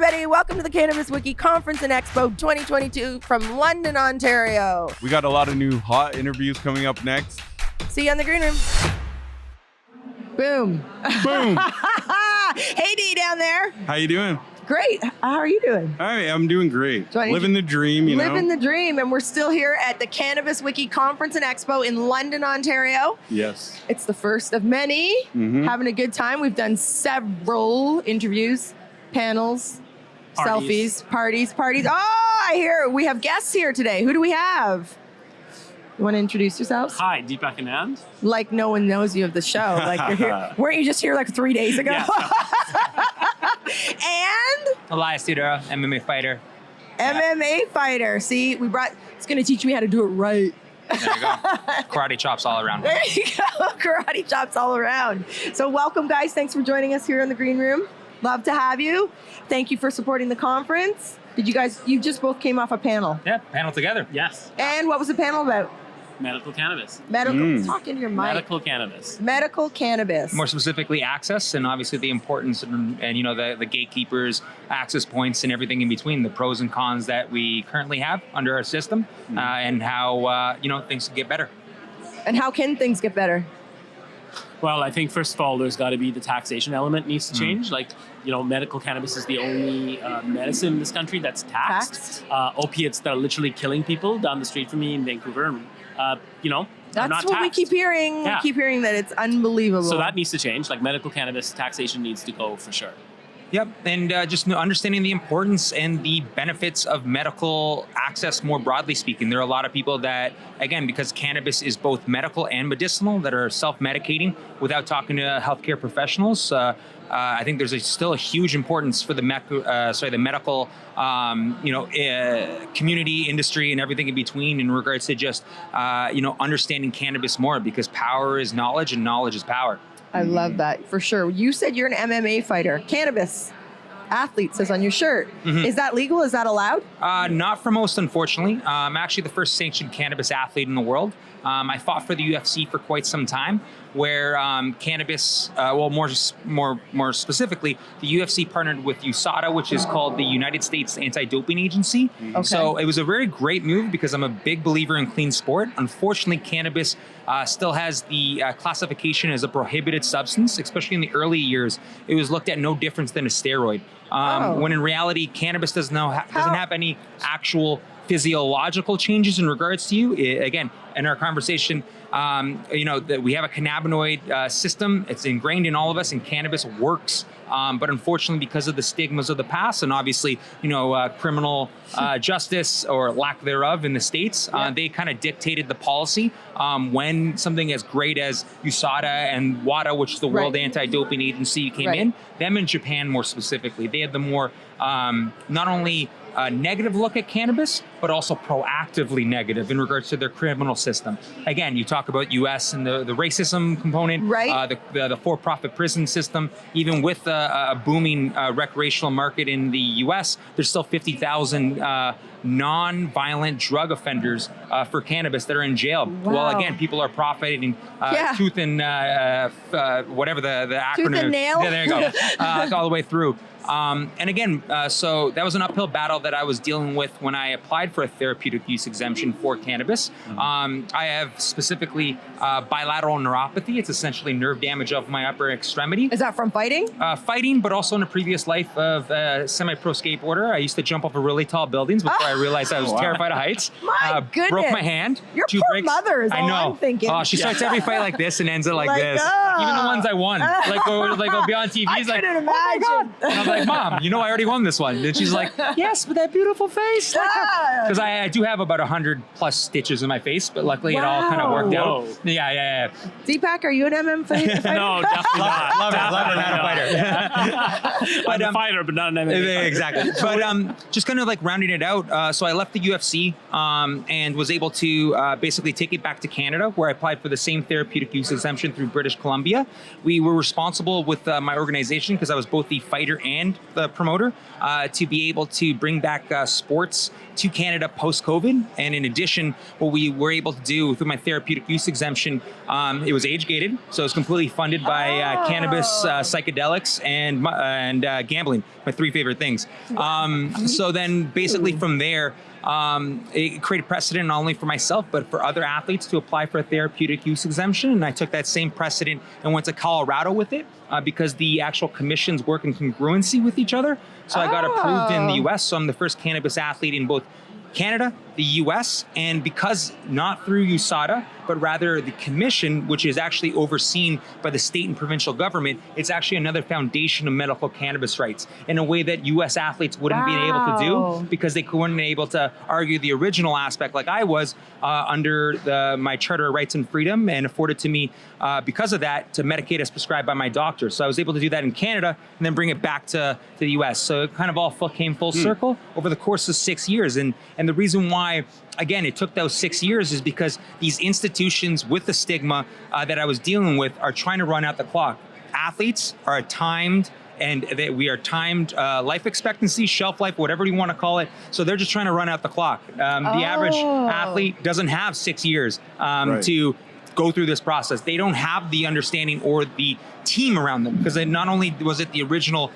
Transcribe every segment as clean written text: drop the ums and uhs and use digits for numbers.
everybody. Welcome to the Cannabis Wiki Conference and Expo 2022 from London, Ontario. We got a lot of new hot interviews coming up next. See you in the green room. Boom. Boom. Hey, D down there. How you doing? Great. How are you doing? All right, I'm doing great. So Living the dream, you know. Living the dream. And we're still here at the Cannabis Wiki Conference and Expo in London, Ontario. Yes. It's the first of many. Having a good time. We've done several interviews, panels, selfies, parties. Oh, I hear we have guests here today. Who do we have? You want to introduce yourselves? Hi, Deepak Anand. Like no one knows you of the show. Like you're here. Weren't you just here like 3 days ago? Yeah. And Elias Theodorou, MMA fighter. MMA fighter. See, it's going to teach me how to do it right. There you go. Karate chops all around. There you go. Karate chops all around. So welcome, guys. Thanks for joining us here in the green room. Love to have you. Thank you for supporting the conference. You just both came off a panel. Yeah, panel together. Yes. And what was the panel about? Medical cannabis. Talk into your mic. Medical cannabis. Medical cannabis. More specifically, access, and obviously the importance and you know the gatekeepers, access points, and everything in between. The pros and cons that we currently have under our system, and how things can get better. And how can things get better? Well, I think first of all, there's got to be the taxation element needs to change. Like, medical cannabis is the only medicine in this country that's taxed. Opiates that are literally killing people down the street from me in Vancouver. That's not what taxed. we keep hearing. Yeah. We keep hearing that it's unbelievable. So that needs to change. Like medical cannabis taxation needs to go for sure. Yep, and just understanding the importance and the benefits of medical access more broadly speaking. There are a lot of people that, again, because cannabis is both medical and medicinal, that are self-medicating without talking to healthcare professionals. I think there's still a huge importance for the medical community, industry, and everything in between in regards to just understanding cannabis more, because power is knowledge and knowledge is power. I love that, for sure. You said you're an MMA fighter. Cannabis athlete says on your shirt. Is that legal? Is that allowed? Not for most, unfortunately. I'm actually the first sanctioned cannabis athlete in the world. I fought for the UFC for quite some time, where cannabis, more specifically, the UFC partnered with USADA, which is called the United States Anti-Doping Agency. Okay. So it was a very great move because I'm a big believer in clean sport. Unfortunately, cannabis still has the classification as a prohibited substance, especially in the early years. It was looked at no difference than a steroid. When in reality, cannabis doesn't have any actual physiological changes in regards to you. Again, in our conversation, that we have a cannabinoid system. It's ingrained in all of us, and cannabis works. But unfortunately, because of the stigmas of the past, and obviously, criminal justice or lack thereof in the States, they kind of dictated the policy. When something as great as USADA and WADA, which is the World Anti-Doping Agency, came in, them in Japan more specifically, they had the more not only negative look at cannabis, but also proactively negative in regards to their criminal system. Again, you talk about US and the racism component, the for-profit prison system. Even with a booming recreational market in the US, there's still 50,000 non-violent drug offenders for cannabis that are in jail. Wow. Well, again, people are profiting tooth and whatever the acronym. Tooth and nail? Yeah, there you go. All the way through. And again, so that was an uphill battle that I was dealing with when I applied for a therapeutic use exemption for cannabis. I have specifically bilateral neuropathy. It's essentially nerve damage of my upper extremity. Is that from fighting? Fighting, but also in a previous life of semi-pro skateboarder. I used to jump off of really tall buildings before I realized I was terrified of heights. My goodness. Broke my hand. Your two poor breaks. mother is I all know. I'm thinking. She starts every fight like this and ends it like Like, this. Even the ones I won. I'll be on TV. I He's like, couldn't oh my God. imagine. And I'm like, Mom, I already won this one. And she's like, yes, but that beautiful face. Because I do have about 100 plus stitches in my face, but luckily it all kind of worked out. Yeah. Deepak, are you an MM fighter? No, definitely not. Love it, not a fighter. I'm a fighter, but not an MMA fighter. Exactly. But just kind of like rounding it out, so I left the UFC and was able to basically take it back to Canada, where I applied for the same therapeutic use exemption through British Columbia. We were responsible with my organization, because I was both the fighter and and the promoter to be able to bring back sports to Canada post-COVID. And in addition, what we were able to do through my therapeutic use exemption, it was age-gated, so it's completely funded by cannabis, psychedelics, and gambling, my 3 favorite things. So then basically from there, it created precedent not only for myself, but for other athletes to apply for a therapeutic use exemption. And I took that same precedent and went to Colorado with it because the actual commissions work in congruency with each other. So I got approved in the US. So I'm the first cannabis athlete in both Canada, the US, and because not through USADA, but rather the commission, which is actually overseen by the state and provincial government, it's actually another foundation of medical cannabis rights in a way that US athletes wouldn't be able to do because they weren't able to argue the original aspect like I was under my Charter of Rights and Freedom, and afforded to me because of that to medicate as prescribed by my doctor. So I was able to do that in Canada and then bring it back to the US. So it kind of all came full circle over the course of 6 years. And the reason why, again, it took those 6 years is because these institutions with the stigma that I was dealing with are trying to run out the clock. Athletes are timed, and that we are timed life expectancy, shelf life, whatever you want to call it. So they're just trying to run out the clock. The average athlete doesn't have 6 years to go through this process. They don't have the understanding or the team around them, because not only was it the original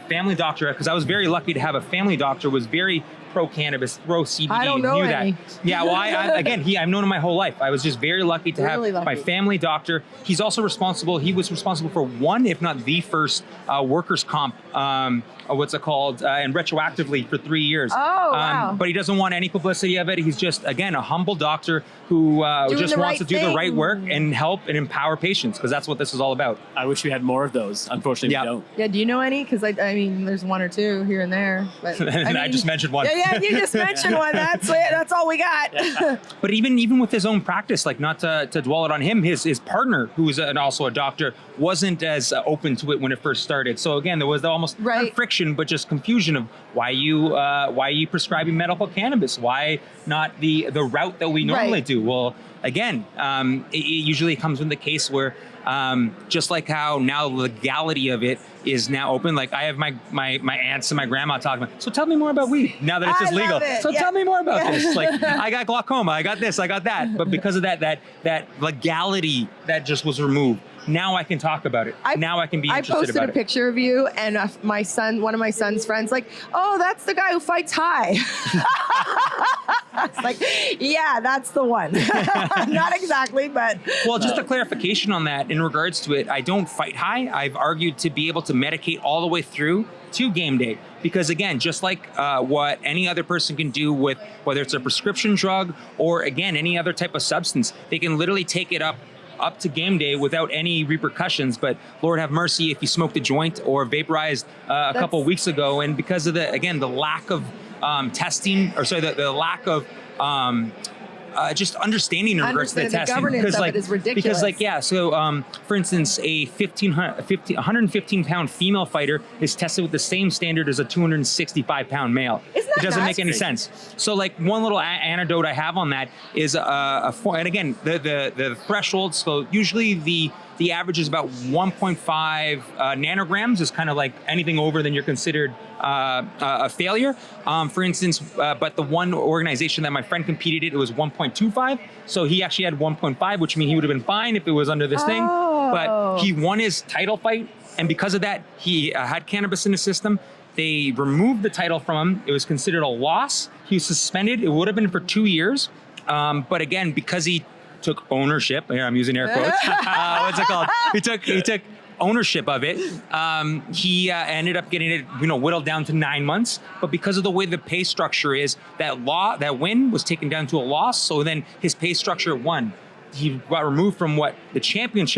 family doctor, because I was very lucky to have a family doctor, was very pro-cannabis, pro-CBD, I don't know knew any. that. Yeah, well, I've known him my whole life. I was just very lucky to have my family doctor. He was responsible for one, if not the first, workers' comp, and retroactively for 3 years. Wow. But he doesn't want any publicity of it. He's just, again, a humble doctor who just wants to do the right work and help and empower patients, because that's what this is all about. I wish we had more of those. Unfortunately, we don't. Yeah, do you know any? Because I mean, there's one or two here and there. But I just mentioned one. Yeah, you just mentioned one. That's it. That's all we got. But even with his own practice, like not to dwell it on him, his partner, who is also a doctor, wasn't as open to it when it first started. So again, there was almost not friction, but just confusion of why are you prescribing medical cannabis? Why not the route that we normally do? Well, again, it usually comes in the case where just like how now the legality of it is now open. Like I have my aunts and my grandma talking about, so tell me more about weed now that it's just legal. So tell me more about this. Like I got glaucoma, I got this, I got that. But because of that legality that just was removed, now I can talk about it. Now I can be interested about it. I posted a picture of you, and one of my son's friends, like, oh, that's the guy who fights high. It's like, yeah, that's the one. Not exactly, but. Well, just a clarification on that in regards to it. I don't fight high. I've argued to be able to medicate all the way through to game day. Because again, just like what any other person can do with whether it's a prescription drug or again, any other type of substance, they can literally take it up to game day without any repercussions. But Lord have mercy if you smoked a joint or vaporized a couple weeks ago. And because of the lack of testing, or sorry, the lack of just understanding in regards to the testing. Governance of it is ridiculous. Because for instance, a 115-pound female fighter is tested with the same standard as a 265-pound male. It doesn't make any sense. So like one little anecdote I have on that is and again, the threshold, so usually the average is about 1.5 nanograms is kind of like anything over, then you're considered a failure. For instance, but the one organization that my friend competed in, it was 1.25. So he actually had 1.5, which means he would have been fine if it was under this thing. But he won his title fight. And because of that, he had cannabis in his system. They removed the title from him. It was considered a loss. He was suspended. It would have been for 2 years. But again, because he took ownership. Here, I'm using air quotes. What's it called? He took ownership of it. He ended up getting it, whittled down to 9 months. But because of the way the pay structure is, that win was taken down to a loss. So then his pay structure won. He got removed from what the champion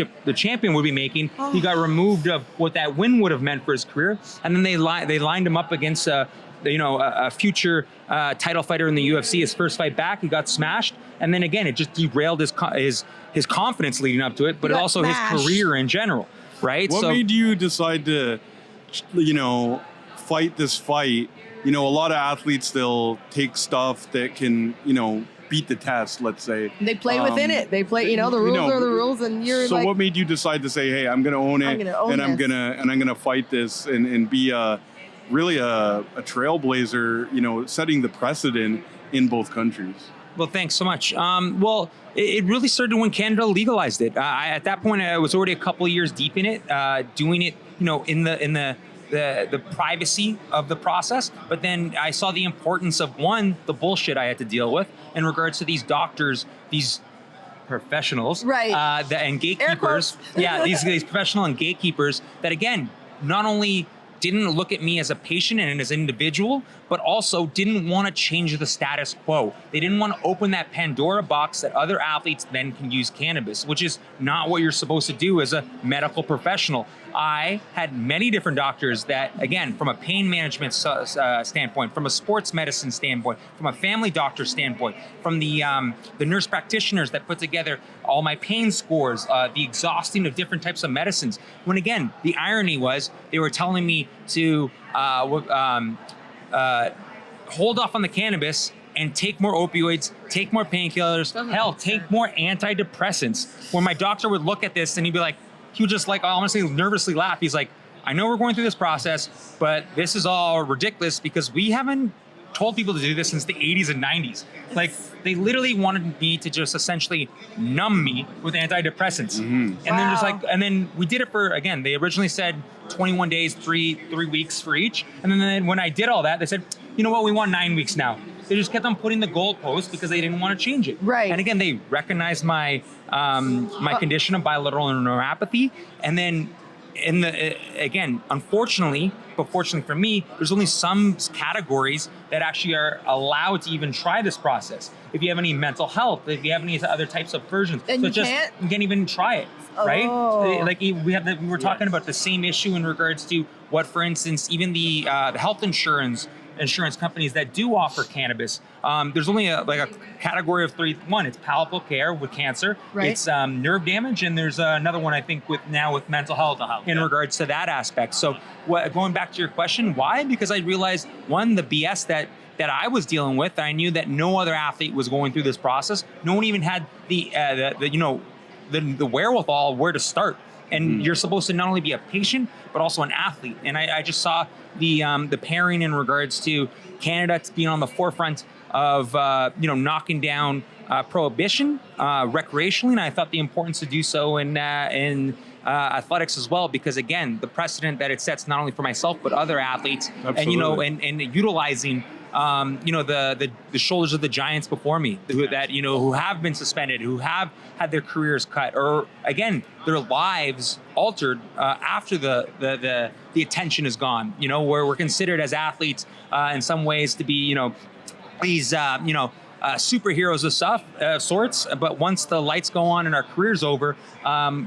would be making. He got removed of what that win would have meant for his career. And then they lined him up against a future title fighter in the UFC. His first fight back, he got smashed. And then again, it just derailed his confidence leading up to it, but also his career in general, right? What made you decide to, fight this fight? A lot of athletes, they'll take stuff that can, beat the test, let's say. They play within it. They play, the rules are the rules, and you're so what made you decide to say, hey, I'm going to own it, and I'm going to fight this and be a really a trailblazer, you know, setting the precedent in both countries. Well, thanks so much. Well, it really started when Canada legalized it. At that point, I was already a couple of years deep in it, doing it, you know, in the privacy of the process. But then I saw the importance of, one, the bullshit I had to deal with in regards to these doctors, these professionals, right? And gatekeepers. Yeah, these professional and gatekeepers that, again, not only didn't look at me as a patient and as an individual, but also didn't want to change the status quo. They didn't want to open that Pandora box that other athletes then can use cannabis, which is not what you're supposed to do as a medical professional. I had many different doctors that, again, from a pain management standpoint, from a sports medicine standpoint, from a family doctor standpoint, from the nurse practitioners that put together all my pain scores, the exhausting of different types of medicines. When, again, the irony was they were telling me to hold off on the cannabis and take more opioids, take more painkillers, hell, take more antidepressants. Where my doctor would look at this and he'd be like, he would just like, honestly, nervously laugh. He's like, I know we're going through this process, but this is all ridiculous because we haven't told people to do this since the 80s and 90s. Like, they literally wanted me to just essentially numb me with antidepressants. And then just like, and then we did it for, again, they originally said 21 days, three weeks for each. And then when I did all that, they said, you know what, we want 9 weeks now. They just kept on putting the goalpost because they didn't want to change it. Right. And again, they recognized my my condition of bilateral neuropathy. And then again, unfortunately, but fortunately for me, there's only some categories that actually are allowed to even try this process. If you have any mental health, if you have any other types of versions, and so you can't even try it, right? Like we were talking about the same issue in regards to what, for instance, even the health insurance companies that do offer cannabis. There's only a category of three. One, it's palpable care with cancer. Right. It's nerve damage, and there's another one I think with mental health in regards to that aspect. So going back to your question, why? Because I realized, one, the BS that I was dealing with. I knew that no other athlete was going through this process. No one even had the wherewithal where to start. And you're supposed to not only be a patient, but also an athlete. And I just saw the pairing in regards to Canada being on the forefront of knocking down prohibition recreationally, and I thought the importance to do so in athletics as well, because again, the precedent that it sets not only for myself but other athletes. Absolutely. and utilizing the shoulders of the giants before me who have been suspended, who have had their careers cut, or again, their lives altered after the attention is gone. Where we're considered as athletes in some ways to be these superheroes of sorts, but once the lights go on and our career's over,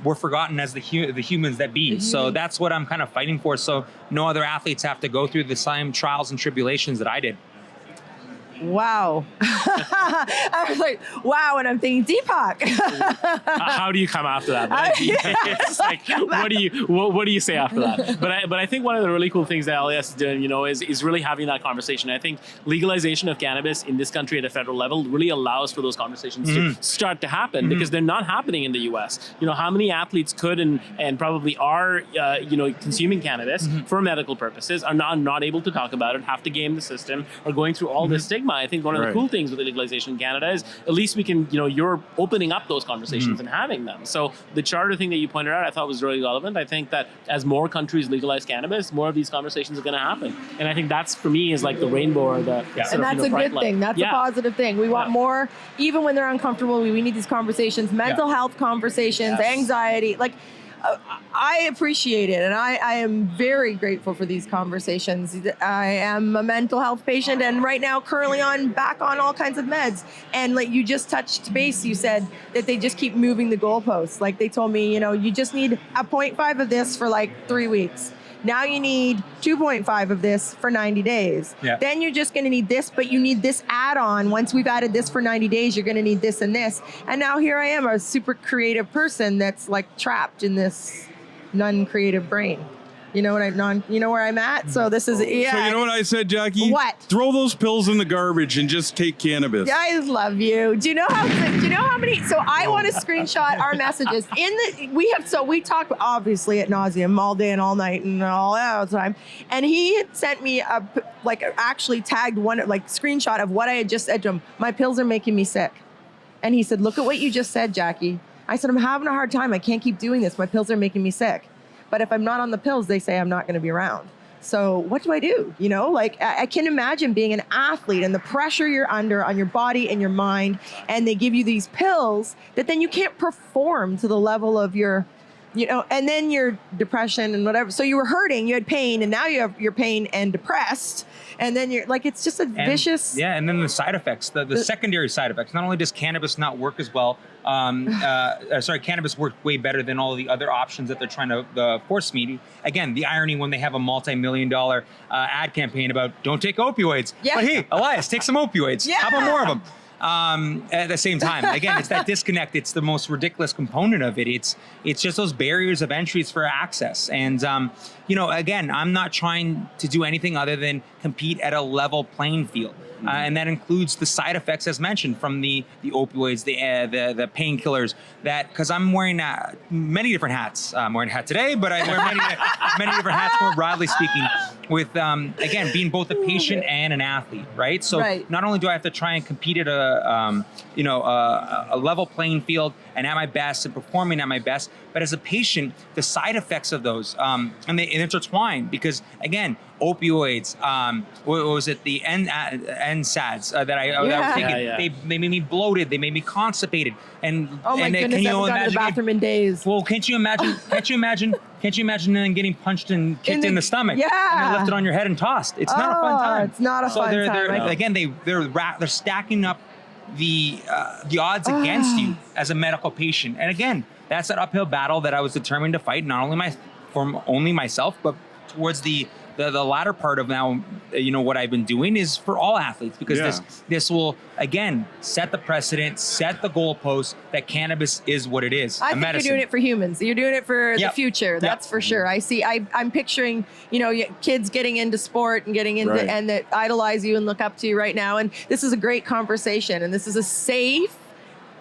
we're forgotten as the humans that be. So that's what I'm kind of fighting for. So no other athletes have to go through the same trials and tribulations that I did. Wow. I was like, wow, and I'm thinking Deepak. How do you come after that? It's like, what do you say after that? But I think one of the really cool things that Elias is doing, is really having that conversation. I think legalization of cannabis in this country at a federal level really allows for those conversations to start to happen, because they're not happening in the US. How many athletes could and probably are consuming cannabis for medical purposes, are not able to talk about it, have to game the system, or going through all this stigma. I think one of the cool things with the legalization in Canada is at least we can, you're opening up those conversations and having them. So the charter thing that you pointed out, I thought was really relevant. I think that as more countries legalize cannabis, more of these conversations are going to happen. And I think that's, for me, is like the rainbow or the and that's a good thing. That's a positive thing. We want more, even when they're uncomfortable. We need these conversations, mental health conversations, anxiety. Like, I appreciate it, and I am very grateful for these conversations. I am a mental health patient, and right now currently back on all kinds of meds. And like you just touched base, you said that they just keep moving the goalposts. Like they told me, you just need a 0.5 of this for like 3 weeks. Now you need 2.5 of this for 90 days. Yeah. Then you're just going to need this, but you need this add-on. Once we've added this for 90 days, you're going to need this and this. And now here I am, a super creative person that's like trapped in this non-creative brain. You know you know where I'm at? So this is, yeah. So you know what I said, Jackie? What? Throw those pills in the garbage and just take cannabis. I love you. Do you know how many? So I want to screenshot our messages we talk obviously at nauseum all day and all night and all the time. And he had sent me actually tagged one screenshot of what I had just said to him. My pills are making me sick. And he said, look at what you just said, Jackie. I said, I'm having a hard time. I can't keep doing this. My pills are making me sick. But if I'm not on the pills, they say I'm not going to be around. So what do I do? You know, I can imagine being an athlete and the pressure you're under on your body and your mind, and they give you these pills that then you can't perform to the level of your, and then your depression and whatever. So you were hurting, you had pain, and now you have your pain and depressed. And then you're it's just a vicious. Yeah, and then the side effects, the secondary side effects. Not only does cannabis not work as well, cannabis worked way better than all the other options that they're trying to force me. Again, the irony when they have a multi-million-dollar ad campaign about don't take opioids. Yeah. But hey, Elias, take some opioids. Yeah. How about more of them? At the same time, again, it's that disconnect. It's the most ridiculous component of it. It's just those barriers of entries for access. And, again, I'm not trying to do anything other than compete at a level playing field. And that includes the side effects, as mentioned, from the opioids, the painkillers. That because I'm wearing many different hats. I'm wearing a hat today, but I wear many different hats, more broadly speaking. With again being both a patient and an athlete, right? So not only do I have to try and compete at a level playing field and at my best and performing at my best, but as a patient, the side effects of those and they intertwine because again. Opioids, what was it? The NSAIDs that I was taking. Yeah. They made me bloated. They made me constipated. And oh my goodness, I haven't gone to the bathroom in days. Well, can't you imagine? Can't you imagine then getting punched and kicked in the stomach? Yeah, and then lifted on your head and tossed. It's not a fun time. It's not a fun time. Again, they're stacking up the odds against you as a medical patient. And again, that's an uphill battle that I was determined to fight. Not only myself, but towards the latter part of now, what I've been doing is for all athletes because this will again set the precedent, set the goalpost that cannabis is what it is. I think medicine. you're doing it for humans. You're doing it for the future. That's for sure. I'm picturing kids getting into sport and getting into and that idolize you and look up to you right now. And this is a great conversation, and this is a safe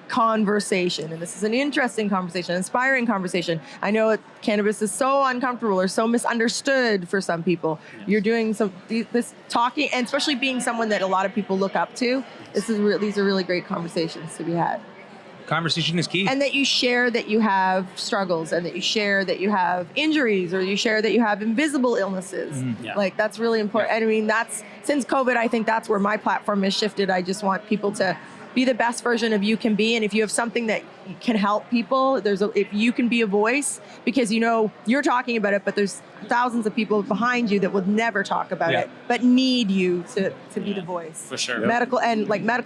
conversation, and this is an interesting conversation, inspiring conversation. I know cannabis is so uncomfortable or so misunderstood for some people. You're doing this talking, and especially being someone that a lot of people look up to. These are really great conversations to be had. Conversation is key. And that you share that you have struggles, and that you share that you have injuries, or you share that you have invisible illnesses. That's really important. I mean, since COVID, I think that's where my platform has shifted. I just want people to be the best version of you can be, and if you have something that can help people, if you can be a voice, because you're talking about it, but there's thousands of people behind you that would never talk about it, but need you to be the voice. For sure. Medical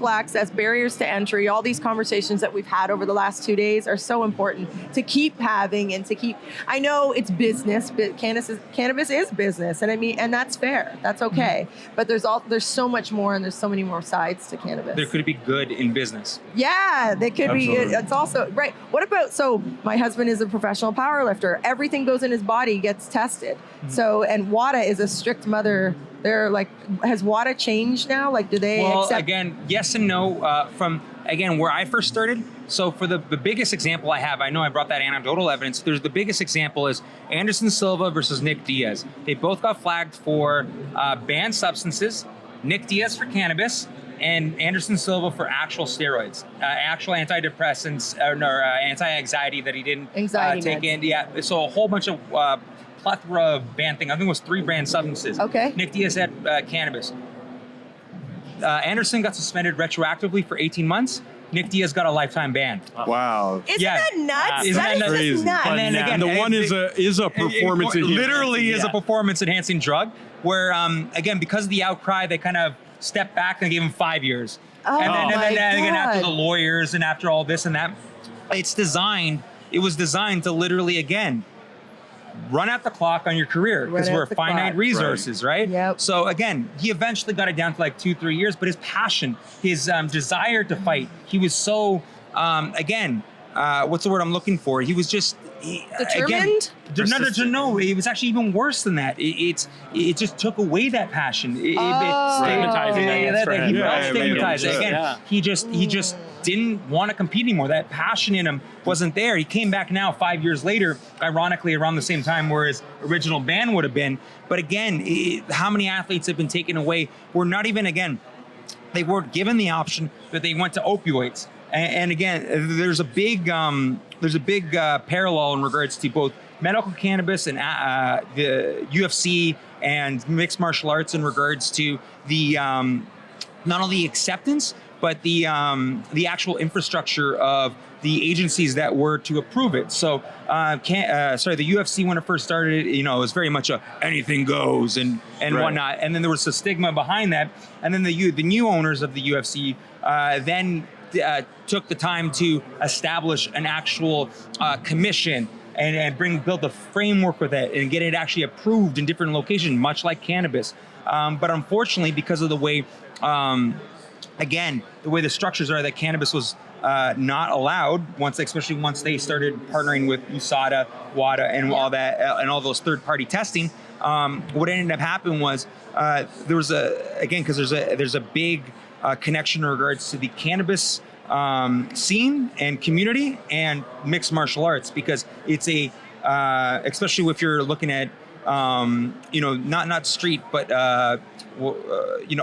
access, barriers to entry, all these conversations that we've had over the last 2 days are so important to keep having and to keep. I know it's business, but cannabis is business, and that's fair. That's okay. But there's so much more, and there's so many more sides to cannabis. There could be good in business. Yeah, they could Absolutely. be. It's also right. What about? So my husband is a professional power lifter. Everything goes in his body gets tested. So and WADA is a strict mother. They're has WADA changed now? Do they accept? Again, yes and no. From where I first started. So for the biggest example I have, I know I brought that anecdotal evidence. The biggest example is Anderson Silva versus Nick Diaz. They both got flagged for banned substances. Nick Diaz for cannabis, and Anderson Silva for actual steroids, actual antidepressants, or anti-anxiety that he didn't take in. Yeah, so a whole bunch of plethora of banned things. I think it was 3 banned substances. Okay. Nick Diaz had cannabis. Anderson got suspended retroactively for 18 months. Nick Diaz got a lifetime ban. Wow. Isn't that nuts? Isn't That that is crazy? just nuts. And then again, And the one is a performance enhancing. literally is a performance enhancing drug where again, because of the outcry, they kind of stepped back and gave him 5 years. Oh, and then again, after God. the lawyers and after all this and that, it was designed to literally again run out the clock on your career because we're finite resources, right? Yep. So again, he eventually got it down to 2-3 years, but his passion, his desire to fight, he was so, what's the word I'm looking for? He was just Determined? No, it was actually even worse than that. It just took away that passion. Stigmatizing, I guess, for him. He felt Yeah, stigmatized. yeah. Again, Yeah. he just didn't want to compete anymore. That passion in him wasn't there. He came back now 5 years later, ironically around the same time where his original ban would have been. But again, how many athletes have been taken away? We're not even, again, they weren't given the option, but they went to opioids. And again, there's a big parallel in regards to both medical cannabis and the UFC and mixed martial arts in regards to the not only acceptance but the actual infrastructure of the agencies that were to approve it. So, the UFC when it first started, it was very much a anything goes and Right. whatnot, and then there was a stigma behind that, and then the new owners of the UFC then took the time to establish an actual commission and build a framework with it and get it actually approved in different locations, much like cannabis. But unfortunately, because of the way, again, the way the structures are, that cannabis was not allowed especially once they started partnering with USADA, WADA, and all that, and all those third-party testing. What ended up happening was there was because there's a big connection in regards to the cannabis scene and community and mixed martial arts, because it's especially if you're looking at not street, but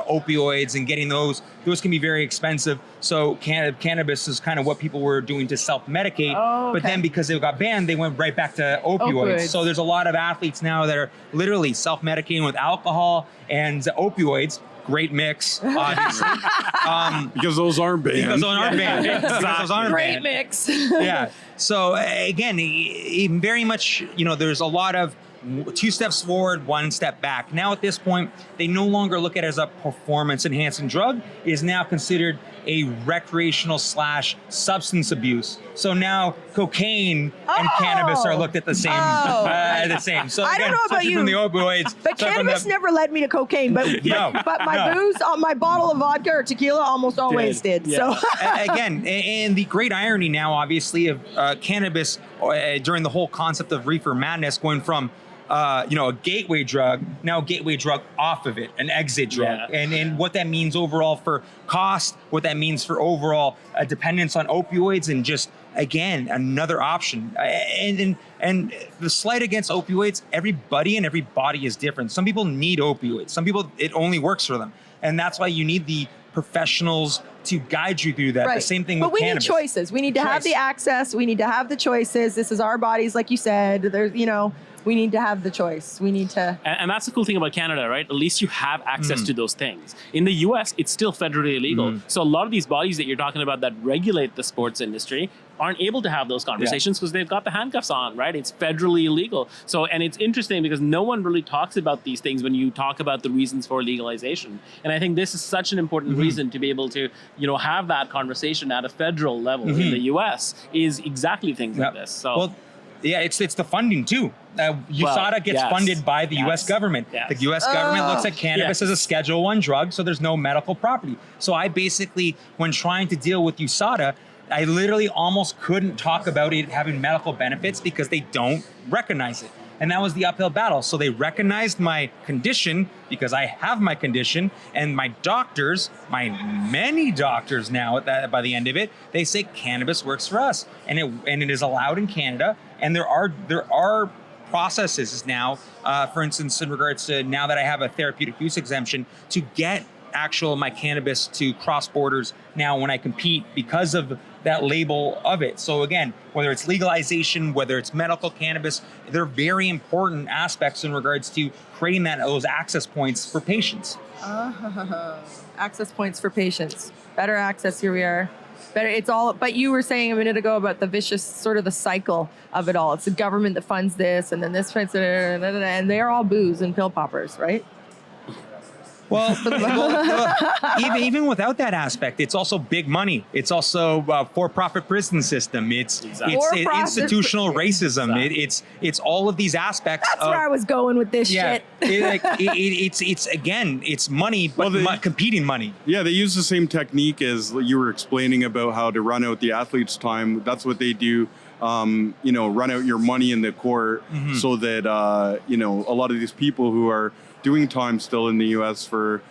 opioids and getting those can be very expensive. So cannabis is kind of what people were doing to self-medicate. Oh, okay. But then because they got banned, they went right back to opioids. So there's a lot of athletes now that are literally self-medicating with alcohol and opioids. Great mix, obviously. Because those aren't banned. Great mix. Yeah. So again, very much, there's a lot of 2 steps forward, 1 step back. Now at this point, they no longer look at it as a performance enhancing drug. It is now considered a recreational / substance abuse. So now cocaine and cannabis are looked at the same. The same. So I again, don't know about you, from the opioids, but cannabis never led me to cocaine. But my booze, my bottle of vodka or tequila almost always did. Yeah. So again, and the great irony now, obviously, of cannabis during the whole concept of reefer madness, going from a gateway drug, now a gateway drug off of it, an exit drug, and what that means overall for cost, what that means for overall dependence on opioids, and just again another option. And the slight against opioids, everybody and every body is different. Some people need opioids. Some people it only works for them, and that's why you need the professionals to guide you through that. Right. The same thing but with cannabis. cannabis. Need choices. We need to have the access. We need to have the choices. This is our bodies, like you said. There's, we need to have the choice. We need to. And that's the cool thing about Canada, right? At least you have access to those things. In the US, it's still federally illegal. So a lot of these bodies that you're talking about that regulate the sports industry aren't able to have those conversations because they've got the handcuffs on, right? It's federally illegal. So, and it's interesting because no one really talks about these things when you talk about the reasons for legalization. And I think this is such an important reason to be able to, have that conversation at a federal level in the US is exactly things like this. So. Well, yeah, it's the funding too. USADA gets funded by the U.S. government. The U.S. government looks at cannabis as a Schedule I drug, so there's no medical property. So I basically, when trying to deal with USADA, I literally almost couldn't talk about it having medical benefits because they don't recognize it. And that was the uphill battle. So they recognized my condition because I have my condition, and my doctors, my many doctors now by the end of it, they say cannabis works for us, and it is allowed in Canada. And there are processes now, for instance, in regards to now that I have a therapeutic use exemption, to get my cannabis to cross borders now when I compete because of that label of it. So again, whether it's legalization, whether it's medical cannabis, they're very important aspects in regards to creating those access points for patients. Access points for patients. Better access, here we are. Better, it's all, but you were saying a minute ago about the vicious sort of the cycle of it all. It's the government that funds this, and then this funds it, and they're all booze and pill poppers, right? Well, even without that aspect, it's also big money. It's also for-profit prison system. It's institutional racism. It's all of these aspects. That's where I was going with this shit. It's money, but competing money. Yeah, they use the same technique as you were explaining about how to run out the athlete's time. That's what they do run out your money in the court so that, a lot of these people who are doing time still in the U.S. for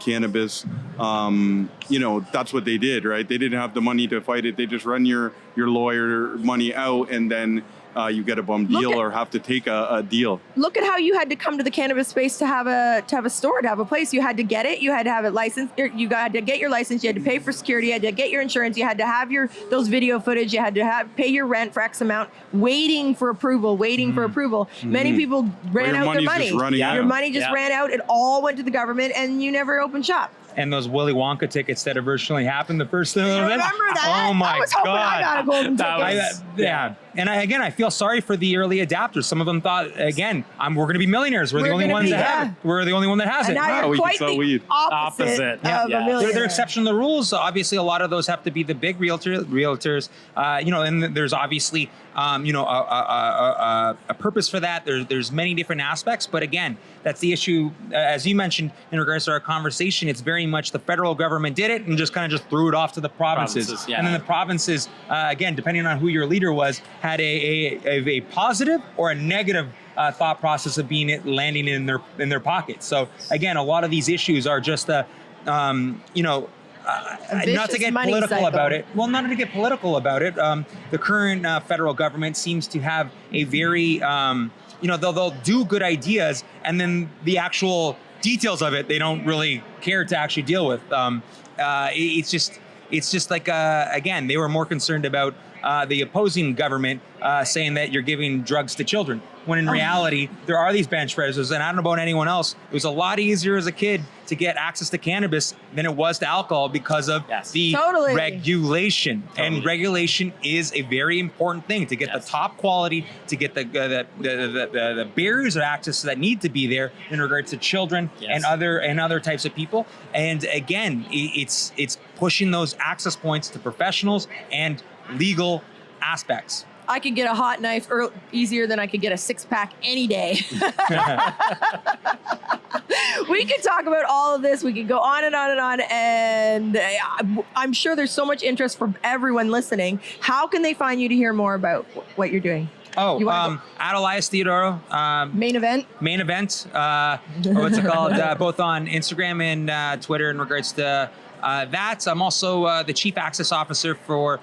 cannabis, that's what they did, right? They didn't have the money to fight it. They just run your lawyer money out, and then you get a bum deal or have to take a deal. Look at how you had to come to the cannabis space to have a store, to have a place. You had to get it. You had to have it licensed. You had to get your license. You had to pay for security. You had to get your insurance. You had to have those video footage. You had to pay your rent for X amount, waiting for approval. Many people ran out their money. Your money just ran out. It all went to the government, and you never opened shop. And those Willy Wonka tickets that originally happened the first time. I remember that. Oh my I was hoping I got a golden ticket. ticket. And I feel sorry for the early adapters. Some of them thought, again, we're going to be millionaires. We're the only ones that have it. We're the only one that has and it. Now you're quite the opposite of a millionaire. They're exception to the rules. Obviously, a lot of those have to be the big realtors. And there's obviously a purpose for that. There's many different aspects. But again, that's the issue, as you mentioned in regards to our conversation. It's very much the federal government did it and just kind of just threw it off to the provinces. And then the provinces, again, depending on who your leader was, had a positive or a negative thought process of landing in their pockets. So again, a lot of these issues are just not to get political about it. Well, not to get political about it. The current federal government seems to have a very, they'll do good ideas, and then the actual details of it, they don't really care to actually deal with. It's just like, again, they were more concerned about the opposing government saying that you're giving drugs to children, when in reality, there are these bench pressers, and I don't know about anyone else, it was a lot easier as a kid to get access to cannabis than it was to alcohol because of the regulation. And regulation is a very important thing to get the top quality, to get the barriers of access that need to be there in regards to children and other types of people. And again, it's pushing those access points to professionals and legal aspects. I could get a hot knife easier than I could get a 6-pack any day. We could talk about all of this. We could go on and on and on. And I'm sure there's so much interest from everyone listening. How can they find you to hear more about what you're doing? At Elias Theodorou. Main event. What's it called? Both on Instagram and Twitter in regards to that. I'm also the chief access officer for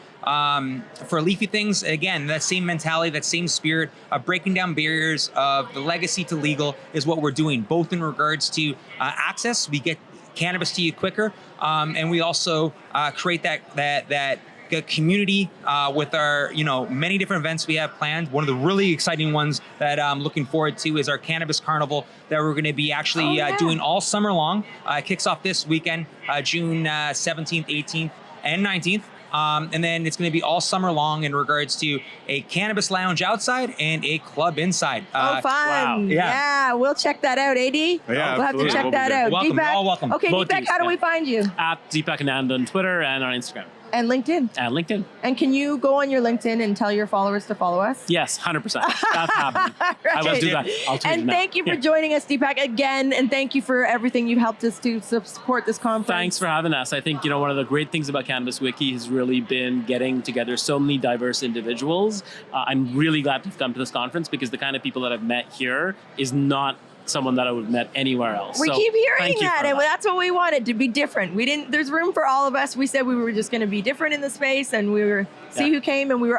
Leafy Things. Again, that same mentality, that same spirit of breaking down barriers of the legacy to legal is what we're doing, both in regards to access. We get cannabis to you quicker, and we also create that community with our many different events we have planned. One of the really exciting ones that I'm looking forward to is our Cannabis Carnival that we're going to be actually doing all summer long. It kicks off this weekend, June 17th, 18th, and 19th. And then it's going to be all summer long in regards to a cannabis lounge outside and a club inside. Fun. Wow. Yeah, we'll check that out, AD. We'll have to check that out. Welcome. Deepak, All welcome. Okay, Both Deepak, how do we find you? At Deepak Anand on Twitter and on Instagram. And LinkedIn. And can you go on your LinkedIn and tell your followers to follow us? Yes, 100%. That's happening. Right. I will do that. I'll tweet and thank you for joining us, Deepak, again. And thank you for everything you've helped us to support this conference. Thanks for having us. I think, one of the great things about Cannabis Wiki has really been getting together so many diverse individuals. I'm really glad to have come to this conference because the kind of people that I've met here is not someone that I would have met anywhere else. We keep hearing that, and that's what we wanted, to be different. There's room for all of us. We said we were just going to be different in the space, and we were see who came, and we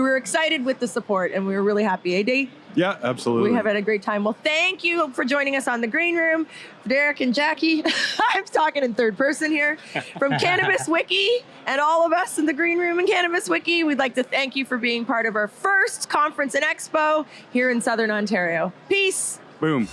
were excited with the support, and we were really happy. AD? Yeah, absolutely. We have had a great time. Well, thank you for joining us on the Green Room. Derek and Jackie, I'm talking in third person here, from Cannabis Wiki and all of us in the Green Room and Cannabis Wiki. We'd like to thank you for being part of our first conference and expo here in Southern Ontario. Peace. Boom.